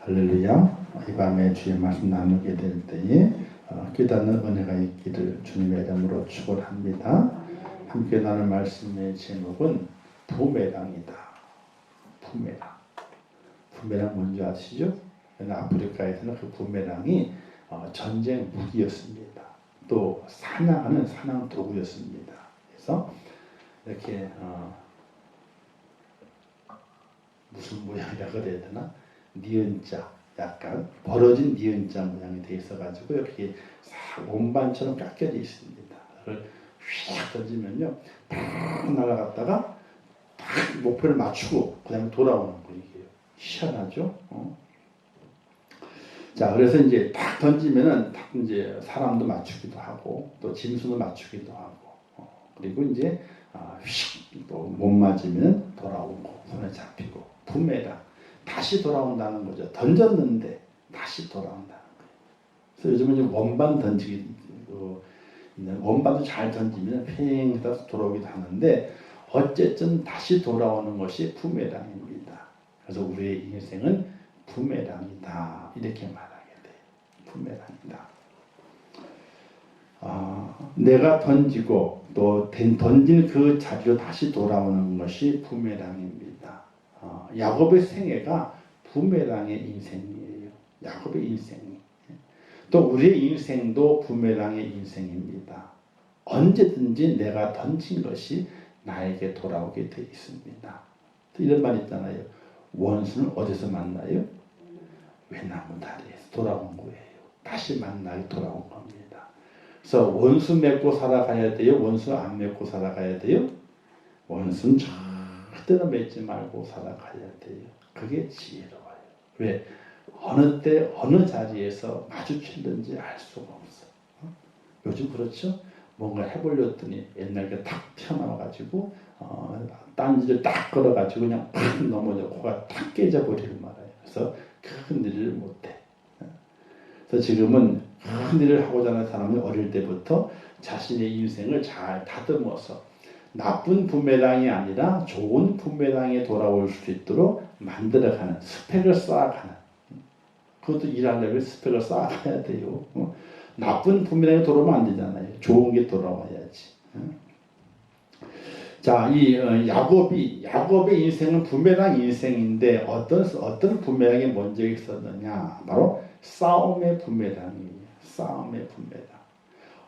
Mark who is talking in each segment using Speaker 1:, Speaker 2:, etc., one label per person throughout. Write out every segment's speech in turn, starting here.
Speaker 1: 할렐루야. 이 밤에 주의 말씀 나누게 될 때에 깨닫는 은혜가 있기를 주님의 이름으로 축원합니다. 함께 나눌 말씀의 제목은 부메랑이다. 부메랑. 부메랑 뭔지 아시죠? 아프리카에서는 그 부메랑이 전쟁 무기였습니다. 또 사냥하는 사냥 도구였습니다. 그래서 이렇게 무슨 모양이라 그래야 되나? 니은자, 약간 벌어진 니은자 모양이 되어 있어가지고 이렇게 원반처럼 깎여져 있습니다. 그걸 휙 던지면요, 팍 날아갔다가 팍 목표를 맞추고 그 다음에 돌아오는 거. 이게 희한하죠? 자, 그래서 이제 딱 던지면은 딱 이제 사람도 맞추기도 하고 또 짐승도 맞추기도 하고 그리고 이제 휙 또 못 맞으면 돌아오고 손에 잡히고 부메랑 다시 돌아온다는 거죠. 던졌는데 다시 돌아온다는 거예요. 그래서 요즘은 이제 원반 던지기 원반도 잘 던지면 팽 해서 돌아오기도 하는데 어쨌든 다시 돌아오는 것이 부메랑입니다. 그래서 우리의 인생은 부메랑이다 이렇게 말하게 돼요. 부메랑이다. 내가 던지고 또 던진 그 자리로 다시 돌아오는 것이 부메랑입니다. 야곱의 생애가 부메랑의 인생이에요. 야곱의 인생이. 또 우리의 인생도 부메랑의 인생입니다. 언제든지 내가 던진 것이 나에게 돌아오게 되어 있습니다. 이런 말 있잖아요. 원수는 어디서 만나요? 외나무 다리에서 돌아온 거예요. 다시 만나게 돌아온 겁니다. 그래서 원수 맺고 살아가야 돼요? 원수 안 맺고 살아가야 돼요? 원수는 절대로 맺지 말고 살아가야 돼요. 그게 지혜로워요. 왜? 어느 때 어느 자리에서 마주칠는지 알 수가 없어. 요즘 그렇죠? 뭔가 해보려 했더니 옛날에 탁 튀어나와가지고 딴지를 딱 걸어가지고 그냥 팍 넘어져 코가 탁 깨져버리는 말이에요. 그래서 큰 일을 못해. 그래서 지금은 큰 일을 하고자 하는 사람이 어릴 때부터 자신의 인생을 잘 다듬어서 나쁜 부메랑이 아니라 좋은 부메랑에 돌아올 수 있도록 만들어가는 스펙을 쌓아가는, 그것도 일하려면 스펙을 쌓아가야 돼요. 나쁜 부메랑이 돌아오면 안 되잖아요. 좋은 게 돌아와야지. 자, 이 야곱의 인생은 부메랑 인생인데 어떤 부메랑이 먼저 있었느냐? 바로 싸움의 부메랑이에요. 싸움의 부메랑.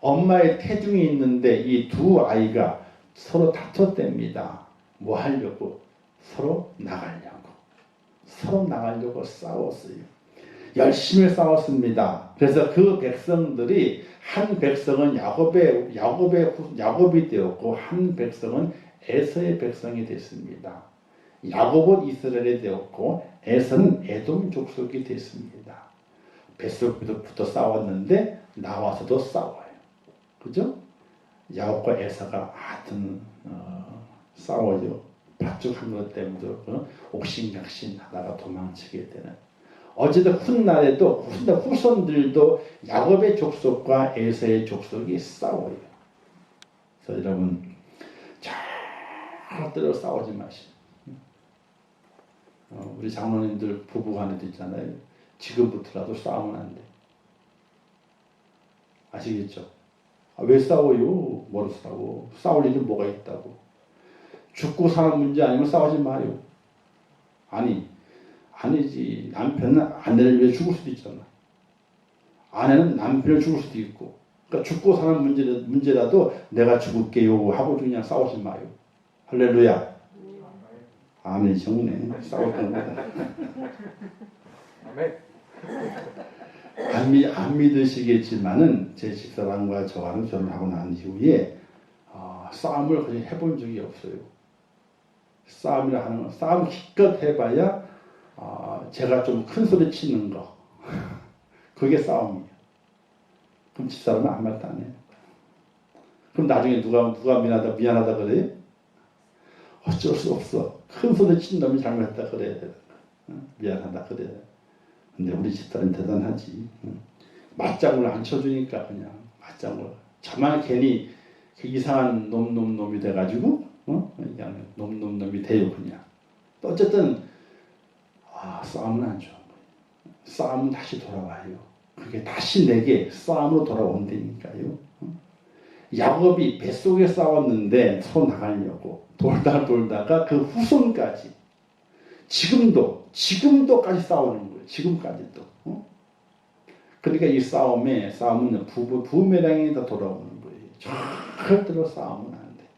Speaker 1: 엄마의 태중이 있는데 이 두 아이가 서로 다퉜답니다. 뭐 하려고? 서로 나가려고 싸웠어요. 열심히 싸웠습니다. 그래서 그 백성들이 한 백성은 야곱이 되었고 한 백성은 에서의 백성이 됐습니다. 야곱은 이스라엘이 되었고 에서는 에돔 족속이 됐습니다. 뱃속부터 싸웠는데 나와서도 싸워요. 그죠? 야곱과 에서가 하여튼 싸워요. 밭죽한 것 때문에 옥신각신 하다가 도망치게 되는. 어쨌든 훗날에도 후손들도 야곱의 족속과 에서의 족속이 싸워요. 그래서 여러분 절대로 싸우지 마시오. 우리 장로님들 부부간에도 있잖아요. 지금부터라도 싸우면 안 돼. 아시겠죠? 왜 싸워요? 뭐로 싸워? 싸울 일은 뭐가 있다고? 죽고 사는 문제 아니면 싸우지 마요. 아니지. 남편은 아내를 위해 죽을 수도 있잖아. 아내는 남편을 죽을 수도 있고. 그러니까 죽고 사는 문제라도 내가 죽을게요 하고 그냥 싸우지 마요. 할렐루야. 아멘. 정네. 싸울 겁니다. 안 믿으시겠지만은 제 집사람과 저와는 결혼하고 난 이후에 싸움을 거의 해본 적이 없어요. 싸움이라 하는 건 싸움 기껏 해봐야 제가 좀 큰 소리 치는 거 그게 싸움이에요. 그럼 집사람은 아무 말도 안 해요. 그럼 나중에 누가 미안하다 그래요? 어쩔 수 없어. 큰 소리 친 놈이 잘못했다 그래야 돼. 미안하다 그래야 돼. 근데 우리 집사람은 대단하지. 맞장구를 안 쳐주니까 그냥 맞장구를. 저만 괜히 그 이상한 놈이 돼가지고 그냥 놈이 돼요 그냥. 어쨌든 싸움은 안 좋은 거예요. 싸움은 다시 돌아와요. 그게 다시 내게 싸움으로 돌아온다니까요. 야곱이 뱃속에 싸웠는데 서로 나가려고 돌다가 그 후손까지 지금도까지 싸우는 거예요. 지금까지도. 그러니까 이 싸움은 부메랑이 다 돌아오는 거예요. 절대로 싸움은 안 돼.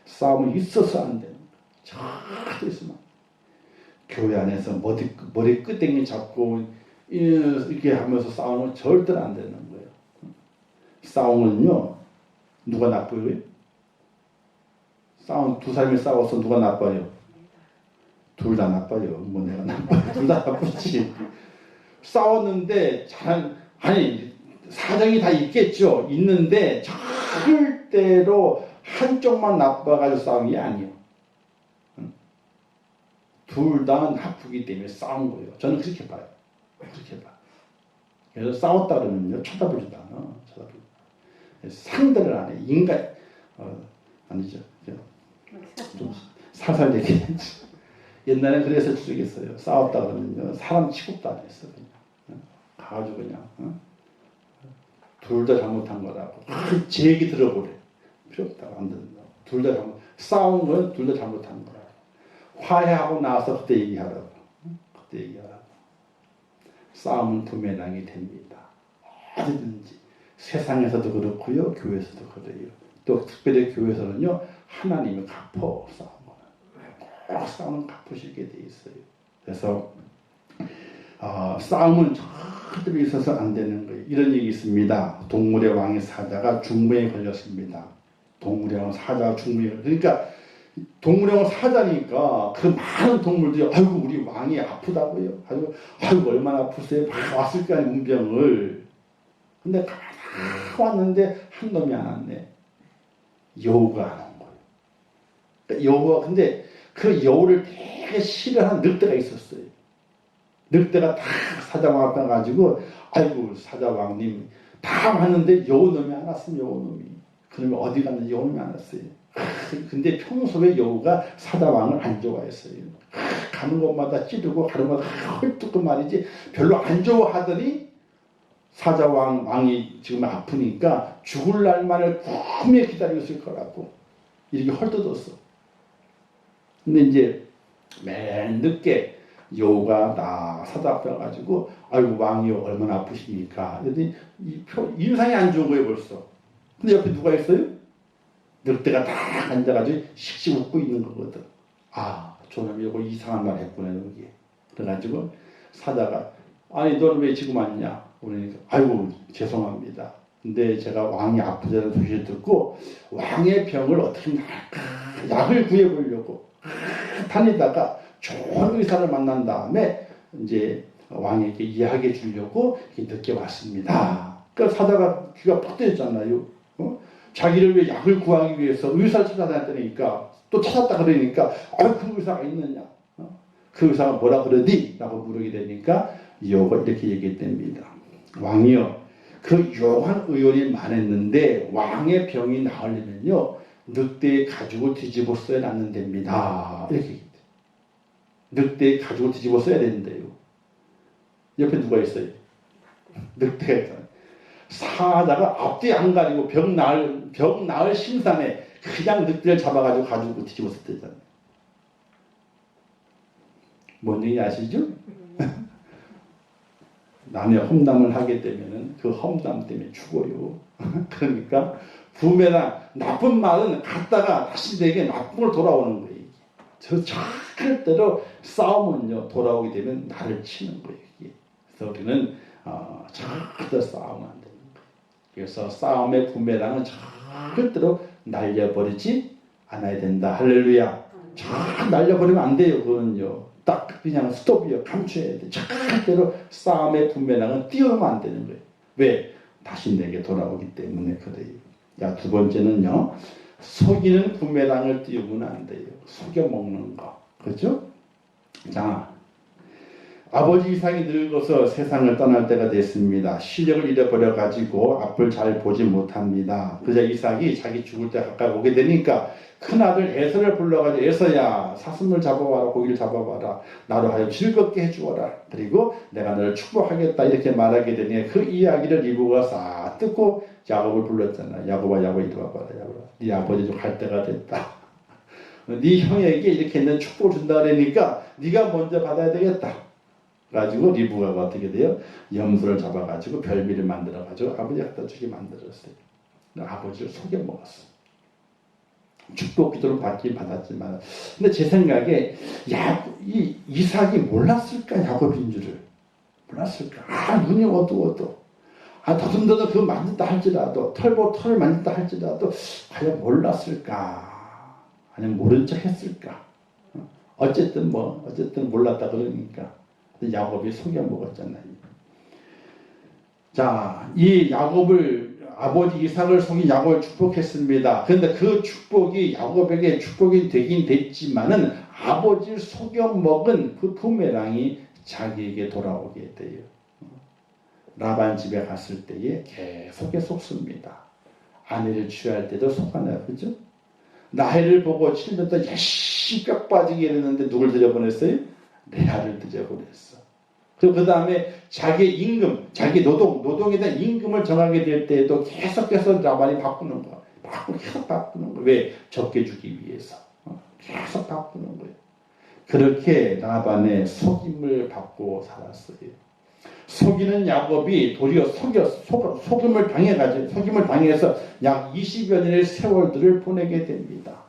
Speaker 1: 싸움은 있어서 안 되는 거예요. 절대 있으면 안 돼. 교회 안에서 머리 끄댕이 잡고 이렇게 하면서 싸우면 절대로 안 되는 거예요. 싸움은요, 누가 나빠요? 두 사람이 싸워서 누가 나빠요? 둘 다 나빠요. 뭐 내가 나빠요. 둘 다 나쁘지. 싸웠는데 사정이 다 있겠죠. 있는데 절대로 한쪽만 나빠가지고 싸운 게 아니에요. 둘 다 나쁘기 때문에 싸운 거예요. 저는 그렇게 봐요. 그래서 싸웠다 그러면요, 쳐다보지도 않아. 상대를 안 해. 아니죠. 좀 살살 얘기해야지. 옛날에 그래서 주겠어요. 싸웠다 그러면요, 사람 취급도 안 했어. 그냥 가가지고 그냥 둘 다 잘못한 거라고 제 얘기 들어보래. 필요 없다고 안 듣는다고. 둘 다 싸운 건 둘 다 잘못한 거라고. 화해하고 나서 그때 얘기하라고. 싸움은 부메랑이 됩니다. 어디든지 세상에서도 그렇고요, 교회에서도 그래요. 또 특별히 교회에서는요, 하나님이 갚어 싸움은. 싸움은 갚으시게 돼 있어요. 그래서 싸움은 절대로 있어서 안 되는 거예요. 이런 얘기 있습니다. 동물의 왕의 사자가 중풍에 걸렸습니다. 동물의 왕 사자가 중풍에 그러니까 동물의 왕 사자니까 그 많은 동물들이 아이고 우리 왕이 아프다고요. 아이고 얼마나 아프세요. 막 왔을 거 아니에요, 문병을. 근데 다 왔는데 한 놈이 안 왔네. 여우가 안 온 거예요. 그러니까 근데 그 여우를 되게 싫어하는 늑대가 있었어요. 늑대가 다 사자왕 앞에 가지고 아이고 사자왕님 다 왔는데 여우놈이 안 왔으면 여우놈이. 그러면 어디 갔는지 여우놈이 안 왔어요. 근데 평소에 여우가 사자왕을 안 좋아했어요. 가는 곳마다 찌르고 가는 곳마다 헐뜯고 말이지 별로 안 좋아하더니 왕이 지금 아프니까 죽을 날만을 꿈에 기다리고 있을 거라고 이렇게 헐뜯었어. 근데 이제 맨 늦게 여우가 나 사자 앞에 가지고 아이고 왕이 얼마나 아프십니까? 그랬더니 인상이 안 좋은 거예요 벌써. 근데 옆에 누가 있어요? 늑대가 딱 앉아가지고 씩씩 웃고 있는 거거든. 저놈이 이거 이상한 말 했구나 여기. 그래가지고 사자가 아니 너는 왜 지금 왔냐? 그러니까 아이고 죄송합니다. 근데 제가 왕이 아프다는 소식을 듣고 왕의 병을 어떻게 나을까 약을 구해보려고 다니다가 좋은 의사를 만난 다음에 이제 왕에게 이야기해 주려고 늦게 왔습니다. 그러니까 사자가 귀가 퍽 뜨였잖아요. 자기를 위해 약을 구하기 위해서 의사를 찾아다녔다니까 또 찾았다 그러니까 그 의사가 있느냐? 그 의사가 뭐라 그러니? 라고 물으게 되니까 여우가 이렇게 얘기했답니다. 왕이요, 그 용한 의원이 말했는데 왕의 병이 나으려면요 늑대의 가죽을 뒤집어 써야 낫는 됩니다. 이렇게 얘기했대요. 늑대의 가죽을 뒤집어 써야 되는데요. 옆에 누가 있어요? 늑대가 있잖아요. 사자가 앞뒤 안 가리고 병 나을 심산에 그냥 늑대를 잡아가지고 가죽을 뒤집어 썼대잖아요. 뭔 얘기 아시죠? 남의 험담을 하게 되면 그 험담 때문에 죽어요. 그러니까 부메랑 나쁜 말은 갔다가 다시 내게 나쁜 걸 돌아오는 거예요. 저 절대로 싸움은요 돌아오게 되면 나를 치는 거예요. 그래서 우리는 절대 싸우면 안 되는 거예요. 그래서 싸움의 부메랑은 절대로 날려버리지 않아야 된다. 할렐루야. 잘 날려버리면 안 돼요. 그거는요. 딱 그냥 스톱이요. 감춰야 돼. 절대로 싸움의 부메랑은 띄우면 안 되는 거예요. 왜? 다시 내게 돌아오기 때문에 그래요. 자, 두 번째는요. 속이는 부메랑을 띄우면 안 돼요. 속여 먹는 거. 그렇죠? 자, 아버지 이삭이 늙어서 세상을 떠날 때가 됐습니다. 실력을 잃어버려 가지고 앞을 잘 보지 못합니다. 그러자 이삭이 자기 죽을 때 가까이 오게 되니까 큰아들 에서를 불러가지고 에서야 사슴을 잡아와라, 고기를 잡아와라, 나로 하여 즐겁게 해주어라, 그리고 내가 너를 축복하겠다, 이렇게 말하게 되니 그 이야기를 리브가 싹 듣고 야곱을 불렀잖아. 야곱아, 야곱아, 이리 와봐라. 야곱아, 네 아버지 좀 갈 때가 됐다. 네 형에게 이렇게 내 축복을 준다 그러니까 네가 먼저 받아야 되겠다. 가지고 리브가 어떻게 돼요? 염소를 잡아가지고 별미를 만들어가지고 아버지 갖다 주게 만들었어요. 아버지를 속여 먹었어. 축복 기도를 받긴 받았지만, 근데 제 생각에 이 이삭이 몰랐을까, 야곱인 줄을 몰랐을까. 눈이 어두워도, 더듬더듬 그거 만든다 할지라도, 털을 만든다 할지라도 과연 몰랐을까, 아니면 모른 척 했을까. 어쨌든 몰랐다 그러니까 야곱이 속여 먹었잖아요. 자, 이 야곱을, 아버지 이삭을 속인 야곱을 축복했습니다. 그런데 그 축복이 야곱에게 축복이 되긴 됐지만은 아버지를 속여 먹은 그 부메랑이 자기에게 돌아오게 돼요. 라반 집에 갔을 때에 계속 속습니다. 아내를 취할 때도 속아내요. 그죠? 나이를 보고 7년 동안 열심히 뼈 빠지게 했는데 누굴 들여보냈어요? 레아를 들여보냈어. 그 다음에 자기 임금, 자기 노동에 대한 임금을 정하게 될 때에도 계속해서 라반이 바꾸는 거야. 계속 바꾸는 거야. 왜? 적게 주기 위해서. 계속 바꾸는 거예요. 그렇게 라반의 속임을 받고 살았어요. 속이는 야곱이 도리어 속임을 당해서 약 20여 년의 세월들을 보내게 됩니다.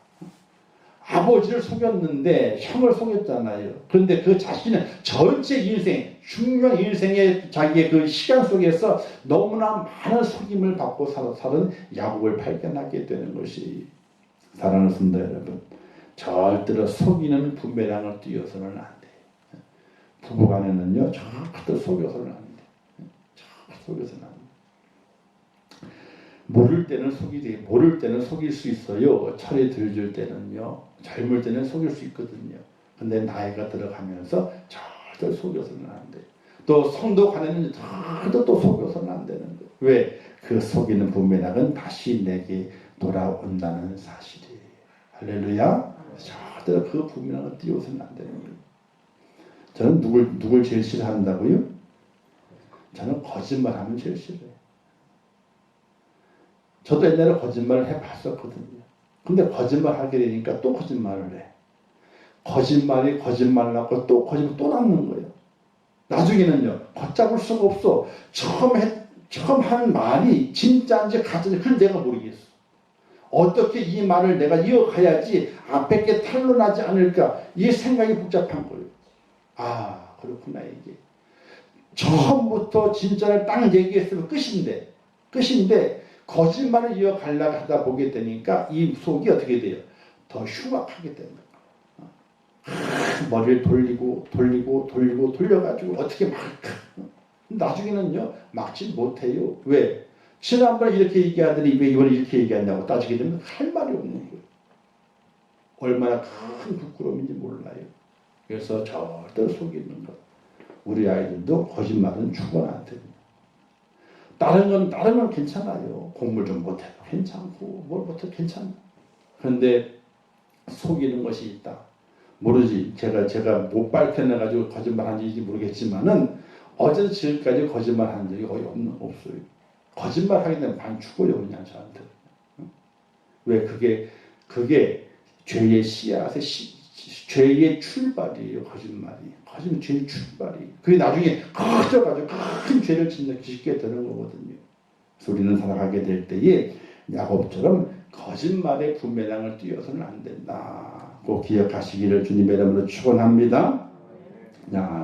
Speaker 1: 아버지를 속였는데 형을 속였잖아요. 그런데 그 자신은 전체 인생, 중요한 인생의 자기의 그 시간 속에서 너무나 많은 속임을 받고 살은 야곱을 발견하게 되는 것이, 사랑하는 성도 여러분, 절대로 속이는 부메랑을 띄워서는 안 돼요. 부부간에는요, 절대 속여서는 안 돼요. 절대 속여서는 안 돼요. 모를 때는 모를 때는 속일 수 있어요. 철이 들줄 때는요, 젊을 때는 속일 수 있거든요. 근데 나이가 들어가면서 절대 속여서는 안 돼요. 또 성도 간에는 절대 또 속여서는 안 되는 거예요. 왜? 그 속이는 부메랑은 다시 내게 돌아온다는 사실이에요. 할렐루야. 절대 그 부메랑을 띄워서는 안 되는 거예요. 저는 누굴 제일 싫어한다고요? 저는 거짓말하면 제일 싫어요. 저도 옛날에 거짓말을 해봤었거든요. 근데 거짓말 하게 되니까 또 거짓말을 해. 거짓말이 거짓말을 하고 또 거짓말 또 남는 거예요. 나중에는요, 걷잡을 수가 없어. 처음 하는 말이 진짜인지 가짜인지 그걸 내가 모르겠어. 어떻게 이 말을 내가 이어가야지 앞에 게 탄로나지 않을까, 이 생각이 복잡한 거예요. 그렇구나, 이게. 처음부터 진짜를 딱 얘기했으면 끝인데 거짓말을 이어가려고 하다 보게 되니까 이 속이 어떻게 돼요? 더 흉악하게 되는 거예요. 머리를 돌려가지고 어떻게 나중에는요, 막지 못해요. 왜? 지난번에 이렇게 얘기하더니 왜 이번에 이렇게 얘기하냐고 따지게 되면 할 말이 없는 거예요. 얼마나 큰 부끄러움인지 몰라요. 그래서 절대로 속이는 것. 우리 아이들도 거짓말은 죽어는 안 됩니다. 다른 건 괜찮아요. 공부를 좀 못해도 괜찮고, 뭘 못해도 괜찮아. 그런데 속이는 것이 있다. 모르지. 제가 못 밝혀내가지고 거짓말 한지 모르겠지만은, 어제도 지금까지 거짓말 한 적이 거의 없어요. 거짓말 하게 되면 반 죽어요, 그냥 저한테. 왜? 그게 죄의 씨앗의 죄의 출발이에요, 거짓말이. 거짓말 죄의 출발이. 그게 나중에 커져가지고 큰 죄를 짓게 되는 거거든요. 그래서 우리는 살아가게 될 때에 야곱처럼 거짓말의 부메랑을 띄워서는 안 된다. 꼭 기억하시기를 주님의 이름으로 축원합니다.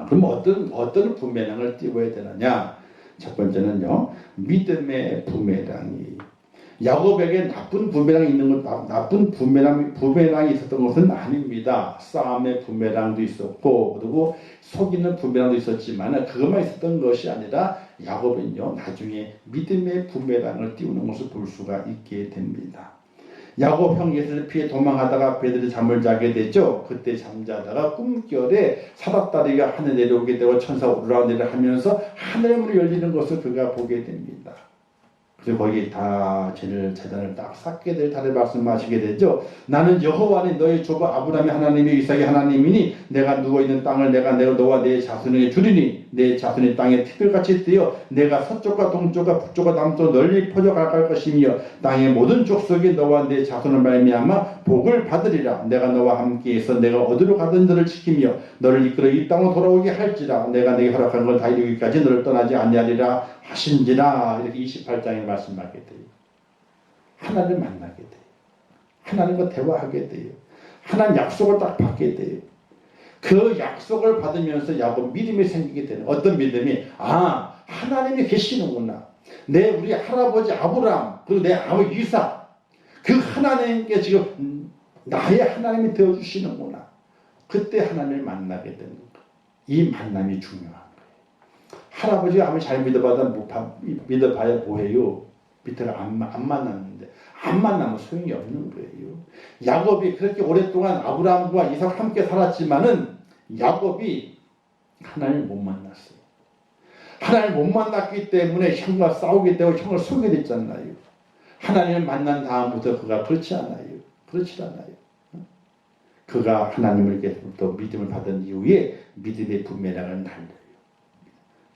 Speaker 1: 그럼 어떤 부메랑을 띄워야 되느냐? 첫 번째는요, 믿음의 부메랑이. 야곱에게 나쁜 부메랑이 있었던 것은 아닙니다. 싸움의 부메랑도 있었고, 그리고 속이는 부메랑도 있었지만 그것만 있었던 것이 아니라 야곱은요, 나중에 믿음의 부메랑을 띄우는 것을 볼 수가 있게 됩니다. 야곱 형 예수를 피해 도망하다가 베드로 잠을 자게 되죠. 그때 잠자다가 꿈결에 사닥다리가 하늘 내려오게 되고 천사가 오르락내리락 하면서 하늘의 문이 열리는 것을 그가 보게 됩니다. 그리고 거기 다 재단을 딱 쌓게 될 달을 말씀하시게 되죠. 나는 여호와니 너의 조부 아브라함의 하나님이 이삭의 하나님이니 내가 누워있는 땅을 내가 너와 내 자손에게 주리니 내 자손의 땅에 티끌같이 뜨여 내가 서쪽과 동쪽과 북쪽과 남쪽으로 널리 퍼져갈 것이며 땅의 모든 족속이 너와 내 자손을 말미암아 복을 받으리라. 내가 너와 함께해서 내가 어디로 가든 너를 지키며 너를 이끌어 이 땅으로 돌아오게 할지라. 내가 내게 허락한 걸 다 이루기까지 너를 떠나지 아니하리라 하신지라. 이렇게 28장에 말씀하게 돼요. 하나님을 만나게 돼요. 하나님과 대화하게 돼요. 하나님 약속을 딱 받게 돼요. 그 약속을 받으면서 야곱 믿음이 생기게 되는, 어떤 믿음이, 하나님이 계시는구나. 우리 할아버지 아브라함, 그리고 내 아버지 이삭, 그 하나님께 지금 나의 하나님이 되어주시는구나. 그때 하나님을 만나게 되는 거예요. 이 만남이 중요한 거예요. 할아버지가 아무리 잘 믿어봐야 뭐해요? 밑에가 안 만났는데, 안 만나면 소용이 없는 거예요. 야곱이 그렇게 오랫동안 아브라함과 이삭 함께 살았지만은 야곱이 하나님을 못 만났어요. 하나님을 못 만났기 때문에 형과 싸우게 되고 형을 속게 됐잖아요. 하나님을 만난 다음부터 그가 그렇지 않아요. 그렇지 않아요. 그가 하나님으로부터 믿음을 받은 이후에 믿음의 부메랑을 날려요.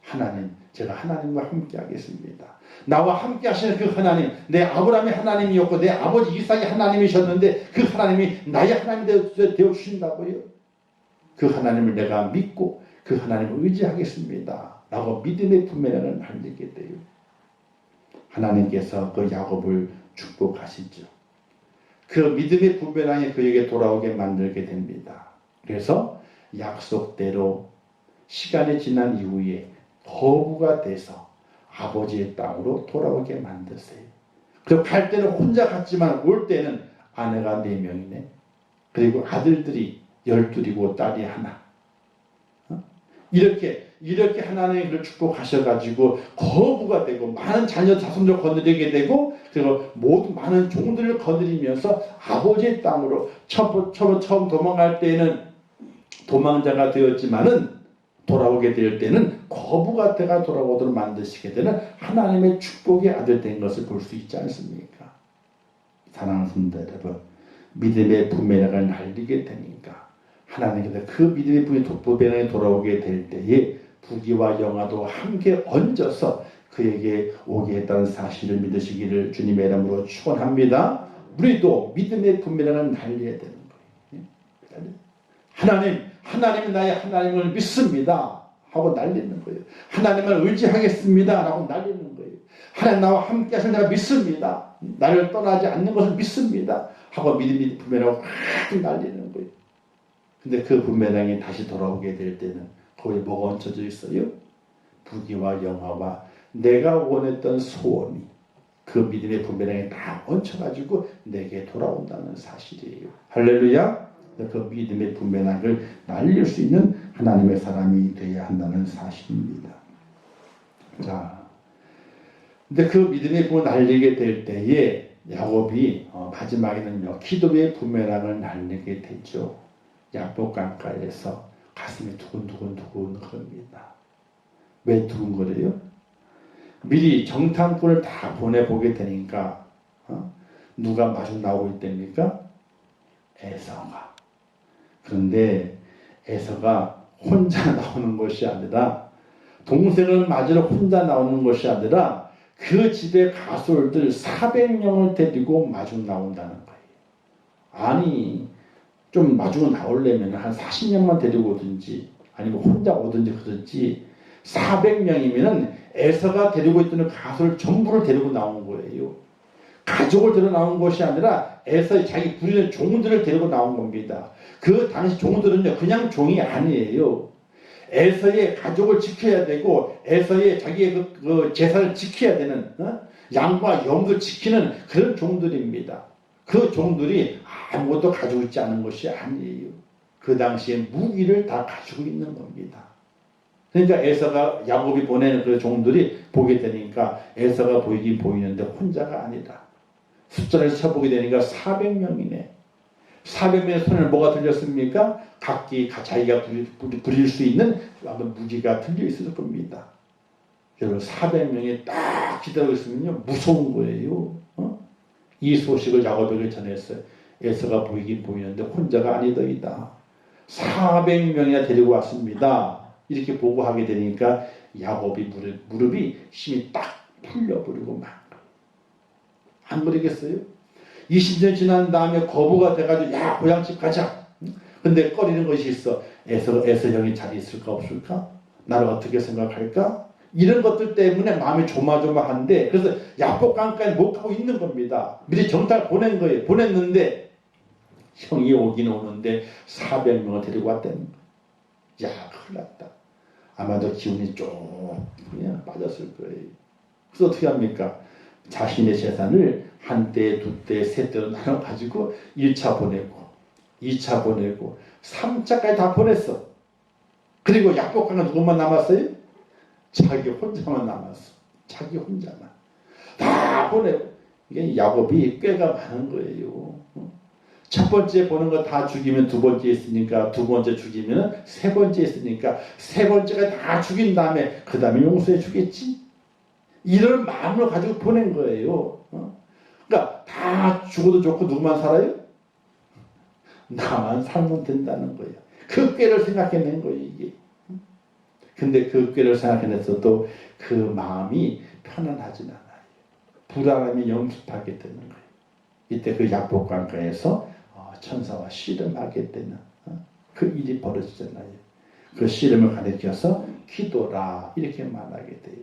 Speaker 1: 하나님, 제가 하나님과 함께 하겠습니다. 나와 함께 하시는 그 하나님, 내 아브라함의 하나님이었고 내 아버지 이삭의 하나님이셨는데 그 하나님이 나의 하나님이 되어주신다고요. 그 하나님을 내가 믿고 그 하나님을 의지하겠습니다. 라고 믿음의 부메랑을 날리게 돼요. 하나님께서 그 야곱을 축복하시죠. 그 믿음의 부메랑이 그에게 돌아오게 만들게 됩니다. 그래서 약속대로 시간이 지난 이후에 거부가 돼서 아버지의 땅으로 돌아오게 만드세요. 그 갈 때는 혼자 갔지만 올 때는 아내가 4명이네. 그리고 아들들이 12이고 딸이 하나. 이렇게 하나님이 그를 축복하셔가지고 거부가 되고 많은 자녀 자손들 거느리게 되고 그리고 모든 많은 종들을 거느리면서 아버지의 땅으로 처음 도망갈 때는 도망자가 되었지만은 돌아오게 될 때는 거부가 되가 돌아오도록 만드시게 되는 하나님의 축복의 아들 된 것을 볼 수 있지 않습니까? 사랑하는 성도 여러분, 믿음의 부메랑을 날리게 되니까 하나님께서 그 믿음의 부메랑이 돌아오게 될 때에 부귀와 영화도 함께 얹어서 그에게 오게 했다는 사실을 믿으시기를 주님의 이름으로 축원합니다. 우리도 믿음의 부메랑을 날려야 되는 거예요. 하나님이 나의 하나님을 믿습니다 하고 날리는 거예요. 하나님을 의지하겠습니다 라고 날리는 거예요. 하나님 나와 함께 하실 내가 믿습니다. 나를 떠나지 않는 것을 믿습니다 하고 믿음의 부메랑을 확 날리는 거예요. 근데 그 부메랑이 다시 돌아오게 될 때는 거기에 뭐가 얹혀져 있어요? 부귀와 영화와 내가 원했던 소원이 그 믿음의 부메랑에 다 얹혀가지고 내게 돌아온다는 사실이에요. 할렐루야. 그 믿음의 부메랑을 날릴 수 있는 하나님의 사람이 되어야 한다는 사실입니다. 자, 근데 그 믿음의 부메랑을 날리게 될 때에 야곱이 마지막에는 기도의 부메랑을 날리게 되죠. 야복 강가에서 가슴이 두근두근 겁니다. 왜 두근거려요? 미리 정탐꾼을 다 보내보게 되니까 누가 마중 나오고 있답니까? 에서가. 그런데 에서가 혼자 나오는 것이 아니라 동생을 맞으러 혼자 나오는 것이 아니라 그 집의 가솔들 400명을 데리고 마중 나온다는 거예요. 아니 좀 마중 나오려면 한 40명만 데리고 오든지 아니면 혼자 오든지 그러지 400명이면 에서가 데리고 있던 가솔 전부를 데리고 나온 거예요. 가족을 데리고 나온 것이 아니라 에서의 자기 부리는 종들을 데리고 나온 겁니다. 그 당시 종들은요 그냥 종이 아니에요. 에서의 가족을 지켜야 되고 에서의 자기의 그 재산을 지켜야 되는 양과 염도 지키는 그런 종들입니다. 그 종들이 아무것도 가지고 있지 않은 것이 아니에요. 그 당시에 무기를 다 가지고 있는 겁니다. 그러니까 에서가 야곱이 보내는 그 종들이 보게 되니까 에서가 보이긴 보이는데 혼자가 아니라 숫자를 쳐보게 되니까 400명이네. 400명의 손에 뭐가 들렸습니까? 각기 자기가 부릴 수 있는 무기가 들려 있을 겁니다. 여러분 400명이 딱 기다리고 있으면요 무서운 거예요. 이 소식을 야곱에게 전했어요. 에서가 보이긴 보이는데 혼자가 아니더이다. 400명이나 데리고 왔습니다. 이렇게 보고하게 되니까 야곱이 무릎이 힘이 딱 풀려버리고 막 안 그러겠어요? 20년 지난 다음에 거부가 돼가지고 야 고향집 가자. 근데 꺼리는 것이 있어. 에서 형이 잘 있을까 없을까? 나를 어떻게 생각할까? 이런 것들 때문에 마음이 조마조마한데 그래서 야복강까지 못 가고 있는 겁니다. 미리 정탈 보낸 거예요. 보냈는데 형이 오긴 오는데 400명을 데리고 왔다는 거예요. 야 큰일 났다. 아마도 기운이 좀 그냥 빠졌을 거예요. 그래서 어떻게 합니까? 자신의 재산을 한 대, 두 대, 세 대로 나눠가지고 1차 보내고 2차 보내고 3차까지 다 보냈어. 그리고 약복강은 누구만 남았어요? 자기 혼자만 남았어. 자기 혼자만. 다 보내고. 이게 야곱이 꾀가 많은 거예요. 첫 번째 보는 거 다 죽이면 두 번째 있으니까 두 번째 죽이면 세 번째 있으니까 세 번째가 다 죽인 다음에 그 다음에 용서해 주겠지. 이런 마음을 가지고 보낸 거예요. 그러니까 다 죽어도 좋고 누구만 살아요? 나만 살면 된다는 거예요. 그 꾀를 생각해낸 거예요. 이게. 근데 그 꾀를 생각해냈어도 그 마음이 편안하진 않아요. 불안함이 영습하게 되는 거예요. 이때 그 약복강가에서 천사와 씨름하게 되는 그 일이 벌어지잖아요. 그 씨름을 가리켜서 기도라 이렇게 말하게 돼요.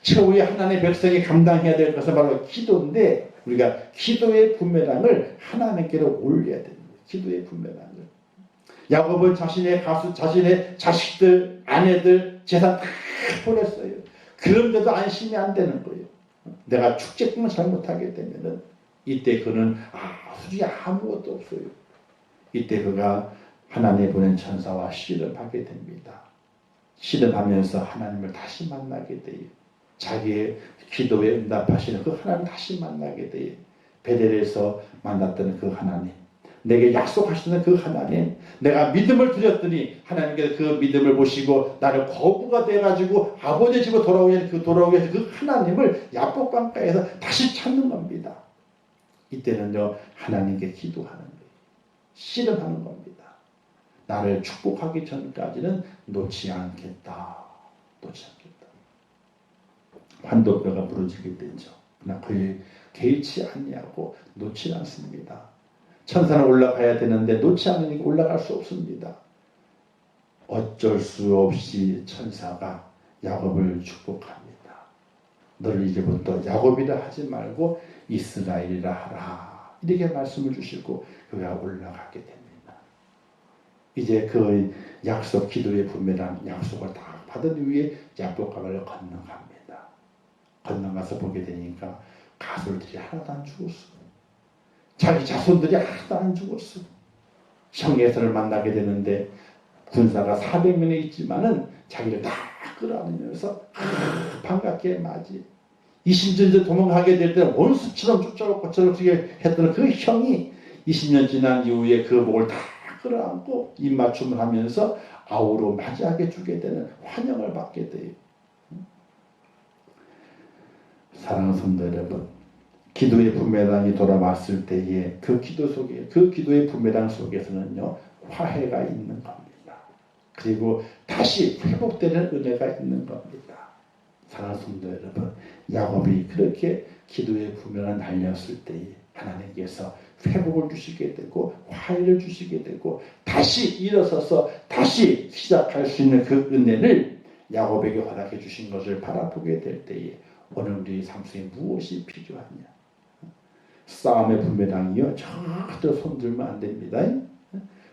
Speaker 1: 최후의 하나님의 백성이 감당해야 될 것은 바로 기도인데 우리가 기도의 부메랑을 하나님께로 올려야 됩니다. 기도의 부메랑을. 야곱은 자신의 자식들, 아내들, 재산 다 보냈어요. 그런데도 안심이 안 되는 거예요. 내가 축제금을 잘못하게 되면은 이때 그는 솔직히 아무것도 없어요. 이때 그가 하나님이 보낸 천사와 씨름하게 됩니다. 씨름하면서 하나님을 다시 만나게 돼요. 자기의 기도에 응답하시는 그 하나님 다시 만나게 돼요. 베델에서 만났던 그 하나님, 내게 약속하시는 그 하나님, 내가 믿음을 드렸더니 하나님께서 그 믿음을 보시고 나를 거부가 돼가지고 아버지 집으로 돌아오게 해서 그 하나님을 야복강가에서 다시 찾는 겁니다. 이때는요 하나님께 기도하는 거예요. 씨름하는 겁니다. 나를 축복하기 전까지는 놓지 않겠다. 환도뼈가 부러지게 되죠. 그러나 그의 개의치 아니하고 놓지 않습니다. 천사는 올라가야 되는데 놓지 않으니까 올라갈 수 없습니다. 어쩔 수 없이 천사가 야곱을 축복합니다. 너를 이제부터 야곱이라 하지 말고 이스라엘이라 하라. 이렇게 말씀을 주시고 그가 올라가게 됩니다. 이제 그 약속 기도의 부메랑 약속을 다 받은 후에 야복강을 건너갑니다. 건너가서 보게 되니까 가솔들이 하나도 안 죽었어. 자기 자손들이 하나도 안 죽었어. 형에서를 만나게 되는데 군사가 400명이 있지만은 자기를 다 끌어안으면서 반갑게 맞이. 20년 전 도망가게 될 때 원수처럼 쫓아오고 저렇게 했던 그 형이 20년 지난 이후에 그 목을 다 끌어안고 입맞춤을 하면서 아우로 맞이하게 주게 되는 환영을 받게 돼요. 사랑하는 성도 여러분, 기도의 부메랑이 돌아왔을 때에 그 기도 속에, 그 기도의 부메랑 속에서는요 화해가 있는 겁니다. 그리고 다시 회복되는 은혜가 있는 겁니다. 사랑하는 성도 여러분, 야곱이 그렇게 기도의 부메랑을 날렸을 때에 하나님께서 회복을 주시게 되고 화해를 주시게 되고 다시 일어서서 다시 시작할 수 있는 그 은혜를 야곱에게 허락해 주신 것을 바라보게 될 때에 오늘 우리 삶 속에 무엇이 필요하냐? 싸움의 분배랑이요 절대 손들면 안 됩니다.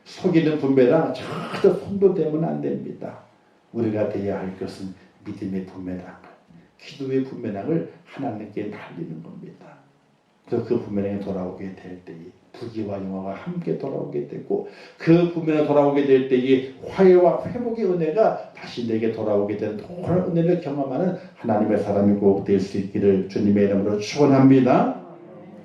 Speaker 1: 속이는 분배랑 절대 손도 대면 안 됩니다. 우리가 돼야 할 것은 믿음의 분배랑, 기도의 분배랑을 하나님께 날리는 겁니다. 그래서 그 분배랑이 돌아오게 될 때에 부귀와 영화가 함께 돌아오게 되고 그 분배랑이 돌아오게 될 때에 화해와 회복의 은혜가 다시 내게 돌아오게 되는 동일한 은혜를 경험하는 하나님의 사람이 꼭 될 수 있기를 주님의 이름으로 축원합니다.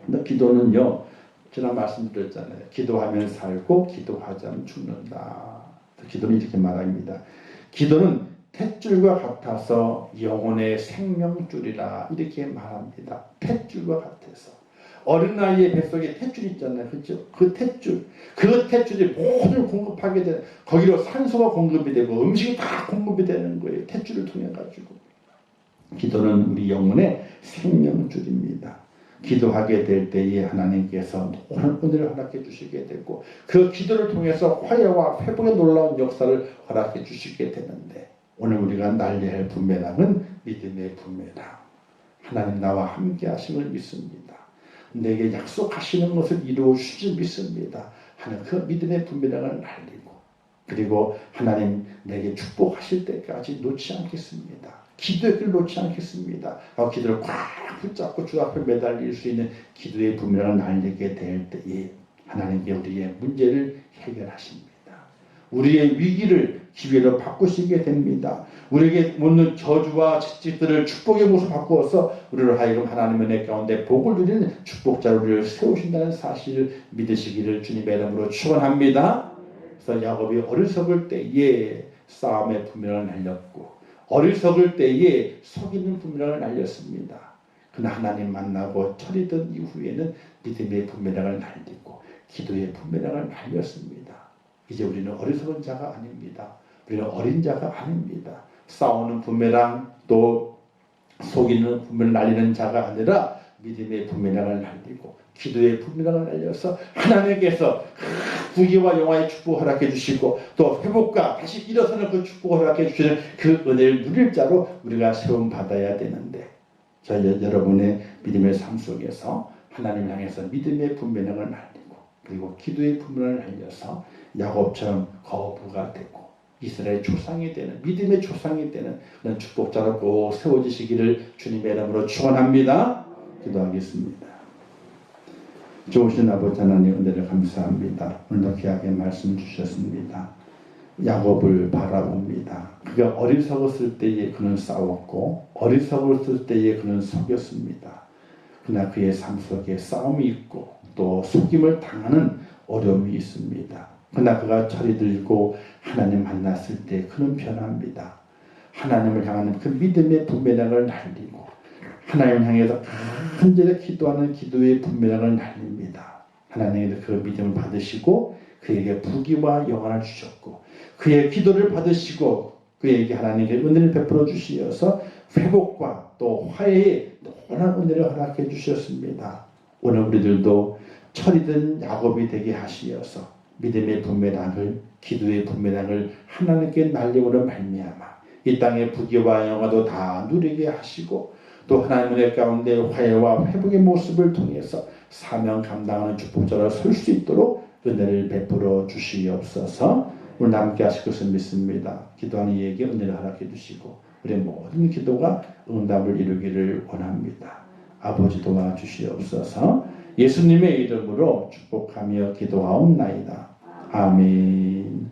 Speaker 1: 근데 기도는요, 지난 말씀드렸잖아요. 기도하면 살고 기도하지 않으면 죽는다. 기도는 이렇게 말합니다. 기도는 탯줄과 같아서 영혼의 생명줄이라 이렇게 말합니다. 탯줄과 같아서. 어린아이의 뱃속에 탯줄 있잖아요. 그렇죠? 그 탯줄이 모든 공급하게 되는, 거기로 산소가 공급이 되고 음식이 다 공급이 되는 거예요. 탯줄을 통해 가지고. 기도는 우리 영혼의 생명줄입니다. 기도하게 될 때에 하나님께서 오늘 은혜를 허락해 주시게 되고, 그 기도를 통해서 화해와 회복의 놀라운 역사를 허락해 주시게 되는데, 오늘 우리가 날려야 할 분배랑은 믿음의 분배랑. 하나님 나와 함께 하심을 믿습니다. 내게 약속하시는 것을 이루어 주실 믿습니다 하는 그 믿음의 분배랑을 날리고, 그리고 하나님 내게 축복하실 때까지 놓지 않겠습니다. 기도의 길 놓지 않겠습니다. 기도를 꽉 붙잡고 주 앞에 매달릴 수 있는 기도의 분배랑을 날리게 될 때에 하나님께 우리의 문제를 해결하십니다. 우리의 위기를 기회로 바꾸시게 됩니다. 우리에게 묻는 저주와 채찍들을 축복의 모습 바꾸어서 우리를 하여금 하나님의 내 가운데 복을 누리는 축복자로 우리를 세우신다는 사실을 믿으시기를 주님의 이름으로 축원합니다. 그래서 야곱이 어리석을 때에 싸움의 분명을 날렸고, 어리석을 때에 속이는 분명을 날렸습니다. 그러나 하나님 만나고 철이 든 이후에는 믿음의 분명을 날리고 기도의 분명을 날렸습니다. 이제 우리는 어리석은 자가 아닙니다. 우리는 어린 자가 아닙니다. 싸우는 부메랑 또 속이는 부메랑을 날리는 자가 아니라 믿음의 부메랑을 날리고 기도의 부메랑을 날려서 하나님께서 부귀와 영화의 축복을 허락해 주시고 또 회복과 다시 일어서는 그 축복을 허락해 주시는 그 은혜를 누릴 자로 우리가 세움 받아야 되는데, 여러분의 믿음의 삶 속에서 하나님 향해서 믿음의 분배능을 날리고 그리고 기도의 분배능을 날려서 야곱처럼 거부가 되고 이스라엘 조상이 되는, 믿음의 조상이 되는 그런 축복자로 꼭 세워지시기를 주님의 이름으로 축원합니다. 기도하겠습니다. 좋으신 아버지 하나님 은혜를 감사합니다. 오늘도 귀하게 말씀 주셨습니다. 야곱을 바라봅니다. 그가 어리석었을 때에 그는 싸웠고 어리석었을 때에 그는 속였습니다. 그러나 그의 삶 속에 싸움이 있고 또 속임을 당하는 어려움이 있습니다. 그러나 그가 철이 들고 하나님 만났을 때 그는 변합니다. 하나님을 향하는 그 믿음의 분배력을 날리고 하나님을 향해서 간절히 기도하는 기도의 분배력을 날립니다. 하나님께서 그 믿음을 받으시고 그에게 부귀와 영광을 주셨고 그의 기도를 받으시고 그에게 하나님께 은혜를 베풀어 주시어서 회복과 또 화해의 놀라운 은혜를 허락해 주셨습니다. 오늘 우리들도 철이 든 야곱이 되게 하시어서 믿음의 분배랑을, 기도의 분배랑을 하나님께 날림으로 말미암아 이 땅의 부귀와 영화도 다 누리게 하시고 또 하나님의 가운데 화해와 회복의 모습을 통해서 사명 감당하는 축복자로 설 수 있도록 은혜를 베풀어 주시옵소서. 오늘 함께 하실 것을 믿습니다. 기도하는 이에게 은혜를 허락해 주시고 우리의 모든 기도가 응답을 이루기를 원합니다. 아버지 도와주시옵소서. 예수님의 이름으로 축복하며 기도하옵나이다. 아멘.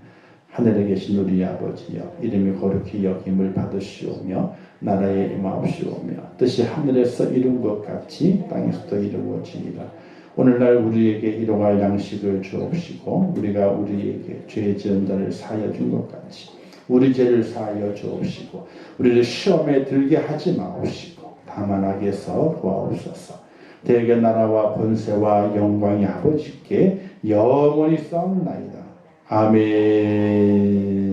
Speaker 1: 하늘에 계신 우리 아버지여, 이름이 거룩히 여김을 받으시오며 나라에 임하옵시오며 뜻이 하늘에서 이룬 것 같이 땅에서도 이루어지리라. 오늘날 우리에게 일용할 양식을 주옵시고 우리가 우리에게 죄 지은 자를 사하여 준 것 같이 우리 죄를 사하여 주옵시고 우리를 시험에 들게 하지 마옵시고 다만 악에서 구하옵소서. 대개 나라와 권세와 영광이 아버지께 영원히 싸움나이다. 아멘.